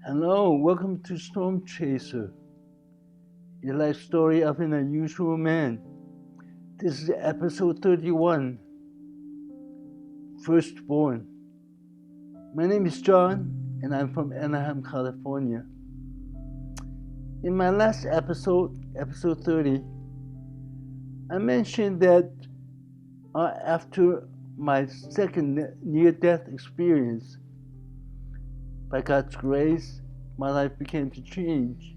Hello, welcome to Storm Chaser, your life story of an unusual man. This is episode 31, Firstborn. My name is John, and I'm from Anaheim, California. In my last episode, episode 30, I mentioned that after my second near-death experience, by God's grace, my life began to change.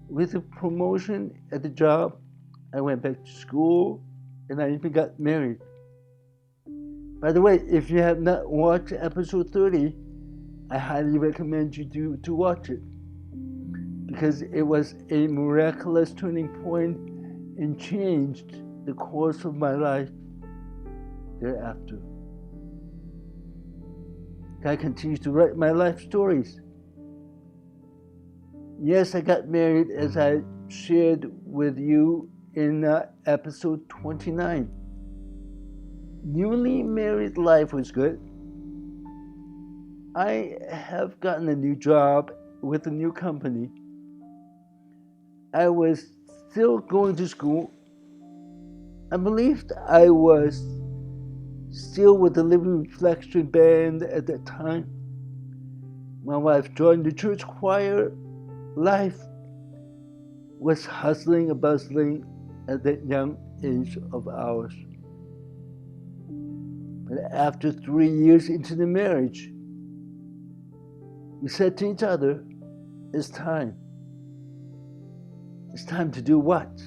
With a promotion at the job, I went back to school, and I even got married. By the way, if you have not watched episode 30, I highly recommend you to watch it, because it was a miraculous turning point and changed the course of my life thereafter. God continues to write my life stories. Yes, I got married, as I shared with you in episode 29. Newly married life was good. I have gotten a new job with a new company. I was still going to school. I believed I was still with the Living Reflection Band at that time. My wife joined the church choir. Life was hustling and bustling at that young age of ours. But after 3 years into the marriage, we said to each other, it's time. It's time to do what?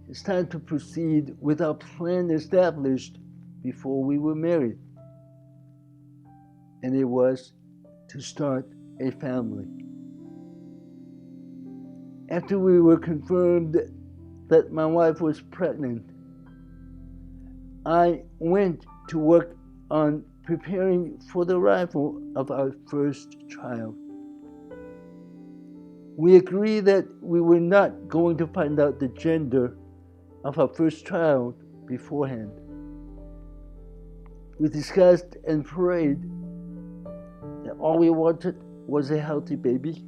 It's time to proceed with our plan established before we were married. And it was to start a family. After we were confirmed that my wife was pregnant, I went to work on preparing for the arrival of our first child. We agreed that we were not going to find out the gender of our first child beforehand. We discussed and prayed that all we wanted was a healthy baby,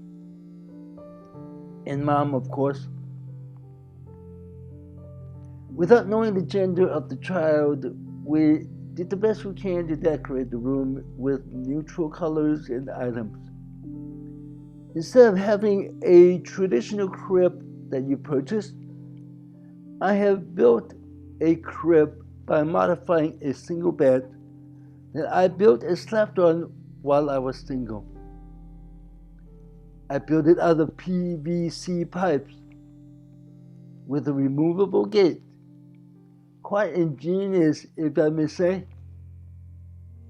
and mom, of course. Without knowing the gender of the child, we did the best we can to decorate the room with neutral colors and items. Instead of having a traditional crib that you purchase, I have built a crib by modifying a single bed that I built and slept on while I was single. I built it out of PVC pipes with a removable gate. Quite ingenious, if I may say.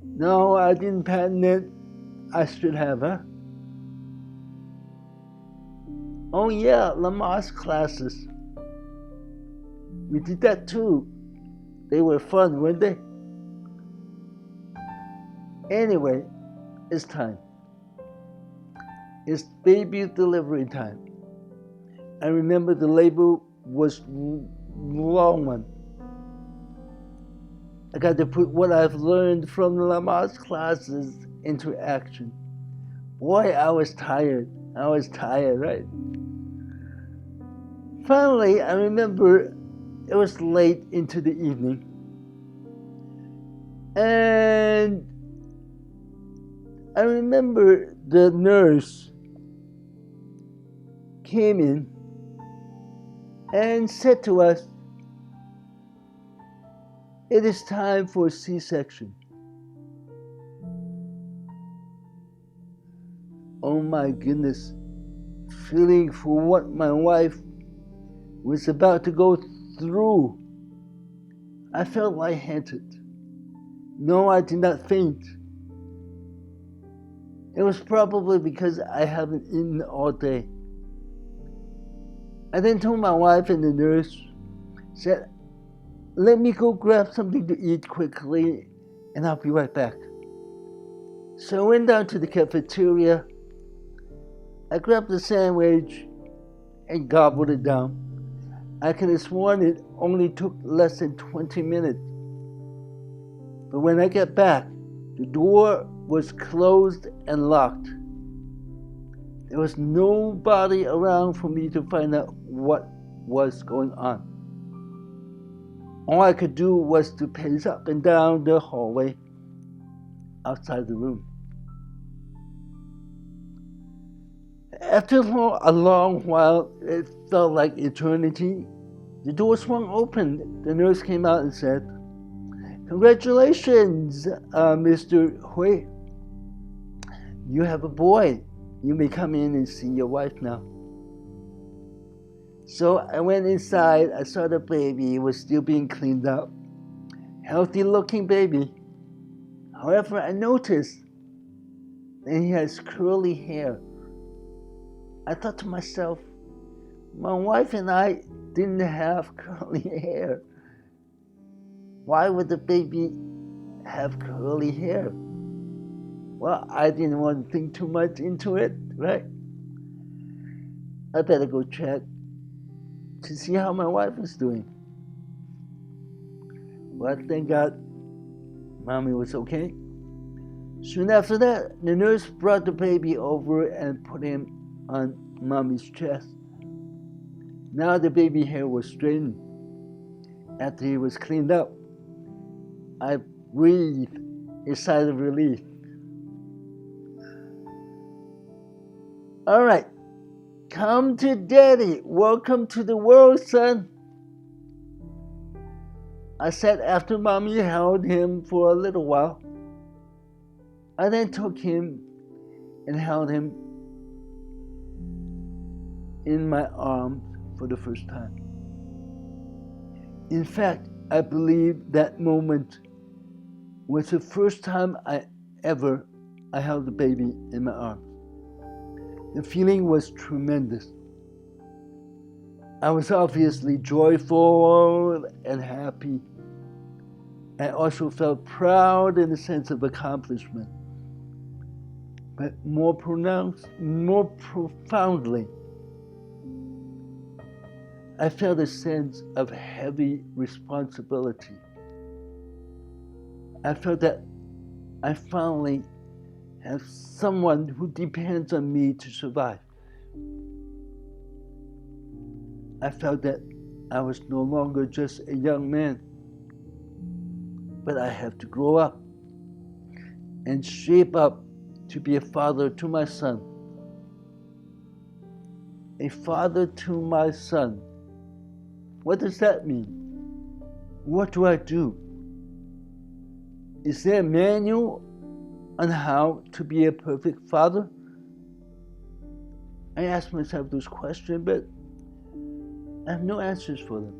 No, I didn't patent it. I should have, huh? Oh yeah, Lamaze classes. We did that too. They were fun, weren't they? Anyway, it's time. It's baby delivery time. I remember the labor was long one. I got to put what I've learned from the Lamaze classes into action. Boy, I was tired, right? Finally, I remember it was late into the evening, and I remember the nurse came in and said to us, it is time for a C-section. Oh my goodness, feeling for what my wife was about to go through. I felt lightheaded. No, I did not faint. It was probably because I haven't eaten all day. I then told my wife and the nurse, said, let me go grab something to eat quickly and I'll be right back. So I went down to the cafeteria. I grabbed a sandwich and gobbled it down. I could have sworn it only took less than 20 minutes. But when I got back, the door was closed and locked. There was nobody around for me to find out what was going on. All I could do was to pace up and down the hallway outside the room. After a long while, it felt like eternity. The door swung open. The nurse came out and said, "Congratulations, Mr. Hui. You have a boy. You may come in and see your wife now." So I went inside. I saw the baby. It was still being cleaned up. Healthy looking baby. However, I noticed that he has curly hair. I thought to myself, my wife and I didn't have curly hair. Why would the baby have curly hair? Well, I didn't want to think too much into it, right? I better go check to see how my wife is doing. Well, thank God, Mommy was okay. Soon after that, the nurse brought the baby over and put him on Mommy's chest. Now the baby hair was straightened. After he was cleaned up, I breathed a sigh of relief. All right, come to Daddy. Welcome to the world, son. I sat after Mommy held him for a little while. I then took him and held him in my arms for the first time. In fact, I believe that moment was the first time I held the baby in my arms. The feeling was tremendous. I was obviously joyful and happy. I also felt proud in a sense of accomplishment. But more profoundly, I felt a sense of heavy responsibility. I felt that I finally have someone who depends on me to survive. I felt that I was no longer just a young man, but I have to grow up and shape up to be a father to my son. A father to my son. What does that mean? What do I do? Is there a manual on how to be a perfect father? I ask myself those questions, but I have no answers for them.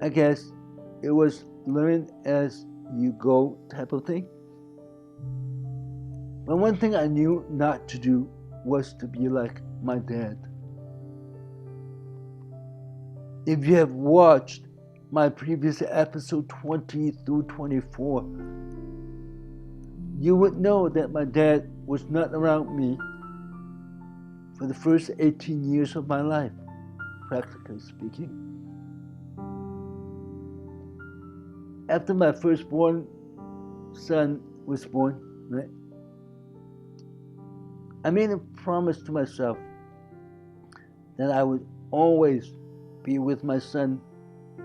I guess it was learn as you go type of thing. But one thing I knew not to do was to be like my dad. If you have watched my previous episode 20 through 24, you would know that my dad was not around me for the first 18 years of my life, practically speaking. After my firstborn son was born, right, I made a promise to myself that I would always be with my son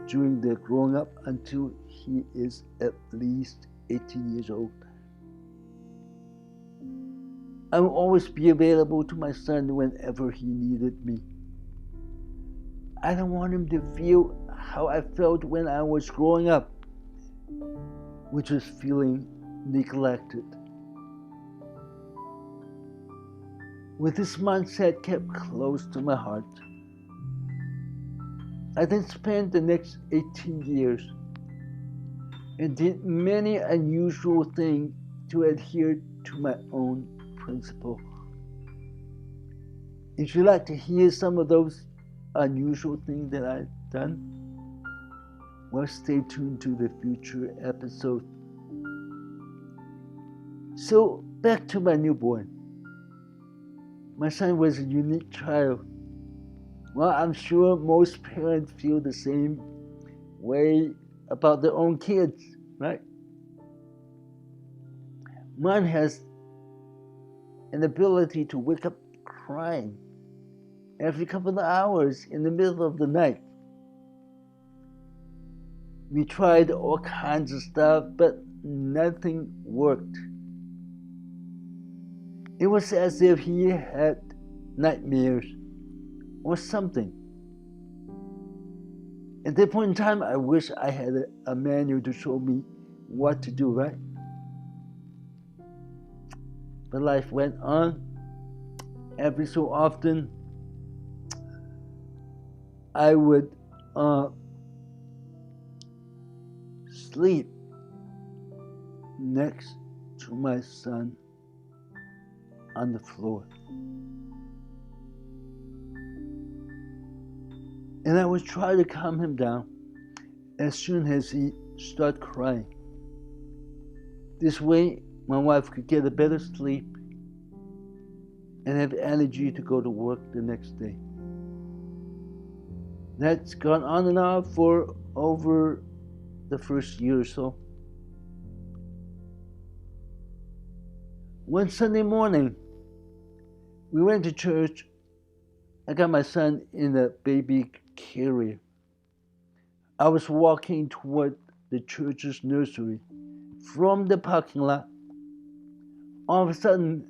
during their growing up until he is at least 18 years old. I will always be available to my son whenever he needed me. I don't want him to feel how I felt when I was growing up, which was feeling neglected. With this mindset kept close to my heart, I then spent the next 18 years and did many unusual things to adhere to my own principle. If you'd like to hear some of those unusual things that I've done, well, stay tuned to the future episode. So, back to my newborn. My son was a unique child. Well, I'm sure most parents feel the same way about their own kids, right? Mine has an ability to wake up crying every couple of hours in the middle of the night. We tried all kinds of stuff, but nothing worked. It was as if he had nightmares or something. At that point in time, I wish I had a manual to show me what to do, right? But life went on. Every so often, I would sleep next to my son on the floor. And I would try to calm him down as soon as he started crying. This way, my wife could get a better sleep and have energy to go to work the next day. That's gone on and off for over the first year or so. One Sunday morning, we went to church. I got my son in a baby carrier. I was walking toward the church's nursery from the parking lot. All of a sudden,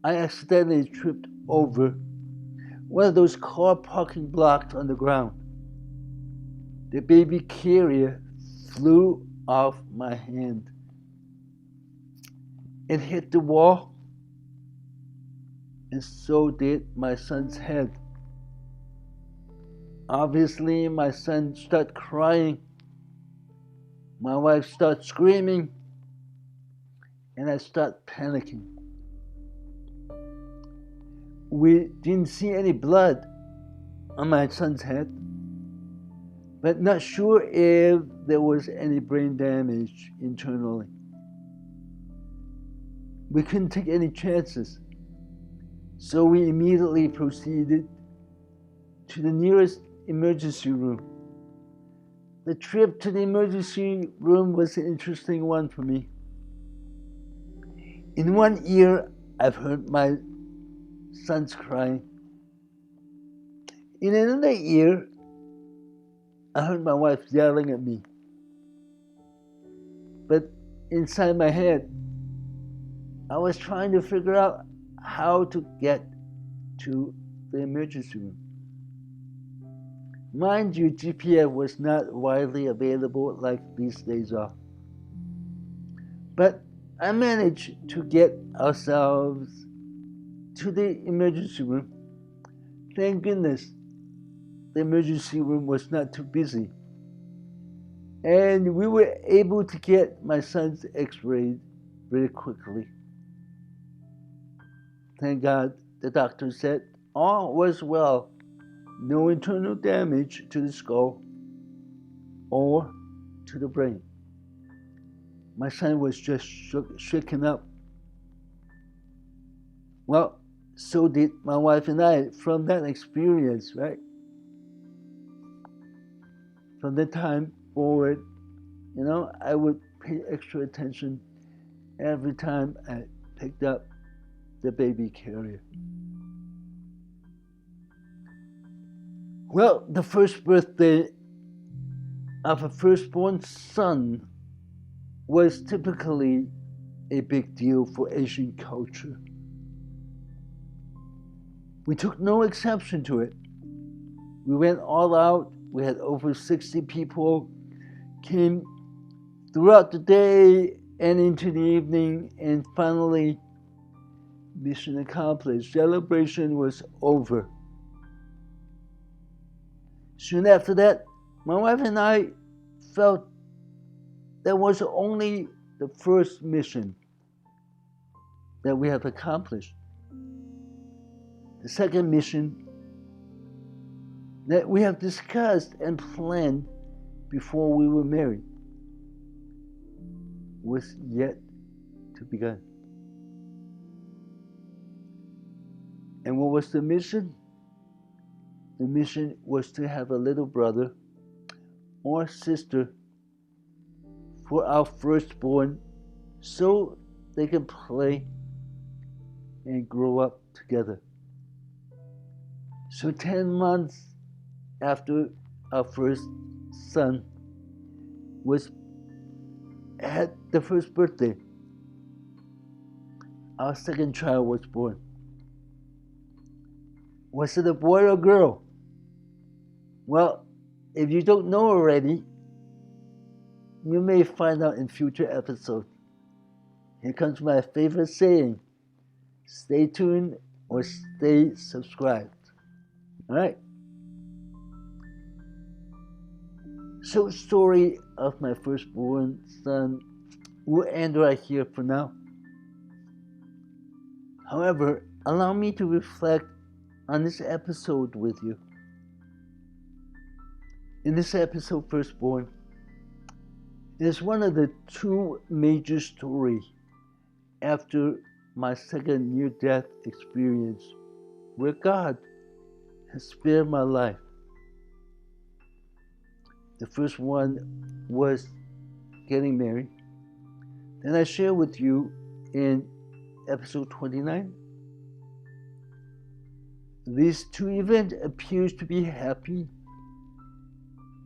I accidentally tripped over one of those car parking blocks on the ground. The baby carrier flew off my hand. It hit the wall, and so did my son's head. Obviously, my son started crying. My wife started screaming, and I started panicking. We didn't see any blood on my son's head, but not sure if there was any brain damage internally. We couldn't take any chances, so we immediately proceeded to the nearest emergency room. The trip to the emergency room was an interesting one for me. In one ear, I've heard my son's crying. In another ear, I heard my wife yelling at me. But inside my head, I was trying to figure out how to get to the emergency room. Mind you, GPS was not widely available like these days are. But I managed to get ourselves to the emergency room. Thank goodness the emergency room was not too busy. And we were able to get my son's x-ray very quickly. Thank God, the doctor said all was well. No internal damage to the skull or to the brain. My son was just shaken up. Well, so did my wife and I from that experience, right? From that time forward, I would pay extra attention every time I picked up the baby carrier. Well, the first birthday of a firstborn son was typically a big deal for Asian culture. We took no exception to it. We went all out. We had over 60 people came throughout the day and into the evening, and finally, mission accomplished. Celebration was over. Soon after that, my wife and I felt that was only the first mission that we have accomplished. The second mission that we have discussed and planned before we were married was yet to begin. And what was the mission? The mission was to have a little brother or sister for our firstborn so they could play and grow up together. So 10 months after our first son had the first birthday, our second child was born. Was it a boy or girl? Well, if you don't know already, you may find out in future episodes. Here comes my favorite saying: stay tuned or stay subscribed. All right. So, story of my firstborn son will end right here for now. However, allow me to reflect on this episode with you. In this episode, Firstborn, it is one of the two major stories after my second near-death experience where God has spared my life. The first one was getting married. Then I share with you in episode 29. These two events appear to be happy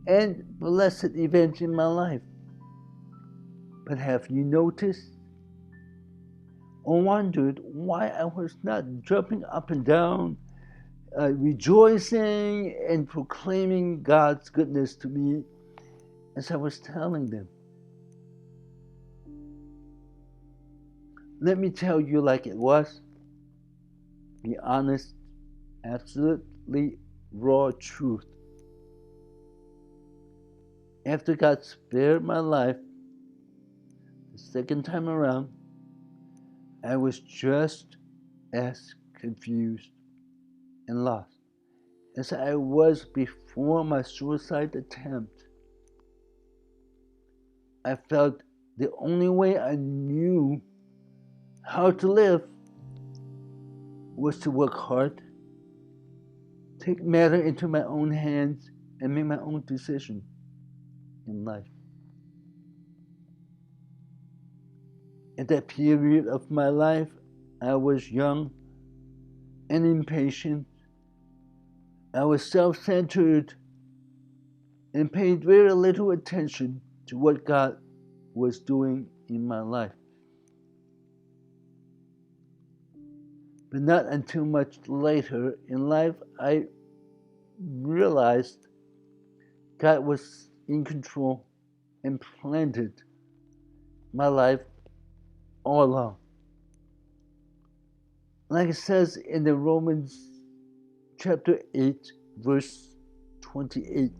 and blessed events in my life. But have you noticed or wondered why I was not jumping up and down, rejoicing and proclaiming God's goodness to me as I was telling them? Let me tell you like it was. Be honest, absolutely raw truth. After God spared my life the second time around, I was just as confused and lost as I was before my suicide attempt. I felt the only way I knew how to live was to work hard, take matter into my own hands, and make my own decision in life. At that period of my life, I was young and impatient. I was self-centered and paid very little attention to what God was doing in my life. But not until much later in life, I realized God was in control and planned my life all along. Like it says in the Romans chapter 8, verse 28.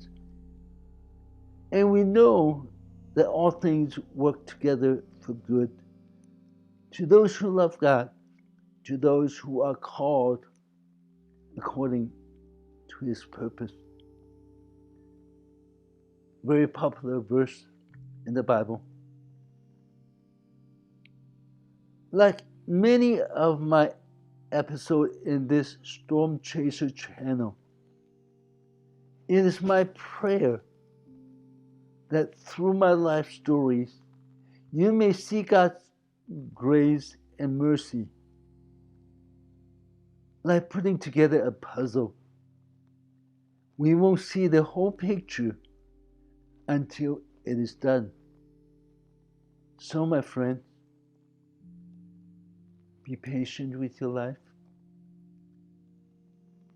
And we know that all things work together for good to those who love God, to those who are called according to His purpose. Very popular verse in the Bible. Like many of my episodes in this Storm Chaser channel, it is my prayer that through my life stories, you may see God's grace and mercy, like putting together a puzzle. We won't see the whole picture until it is done. So, my friend, be patient with your life.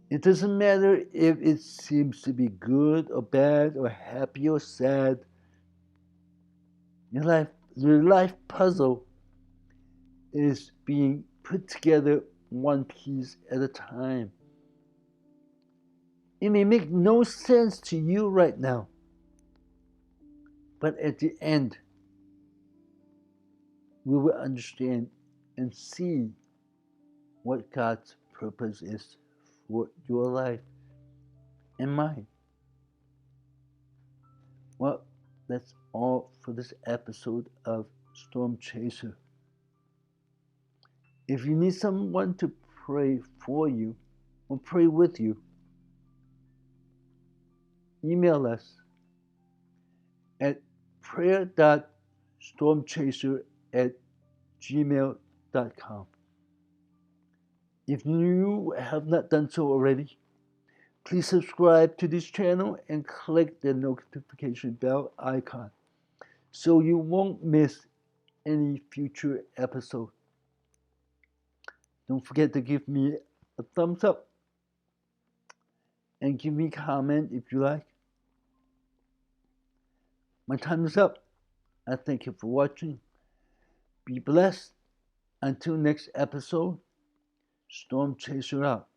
It doesn't matter if it seems to be good or bad or happy or sad. Your life puzzle is being put together one piece at a time. It may make no sense to you right now, but at the end, we will understand and see what God's purpose is for your life and mine. Well, that's all for this episode of Storm Chaser. If you need someone to pray for you or pray with you, email us at prayer.stormchaser@gmail.com. If you have not done so already, please subscribe to this channel and click the notification bell icon so you won't miss any future episode. Don't forget to give me a thumbs up and give me a comment if you like. My time is up. I thank you for watching. Be blessed. Until next episode, Storm Chaser out.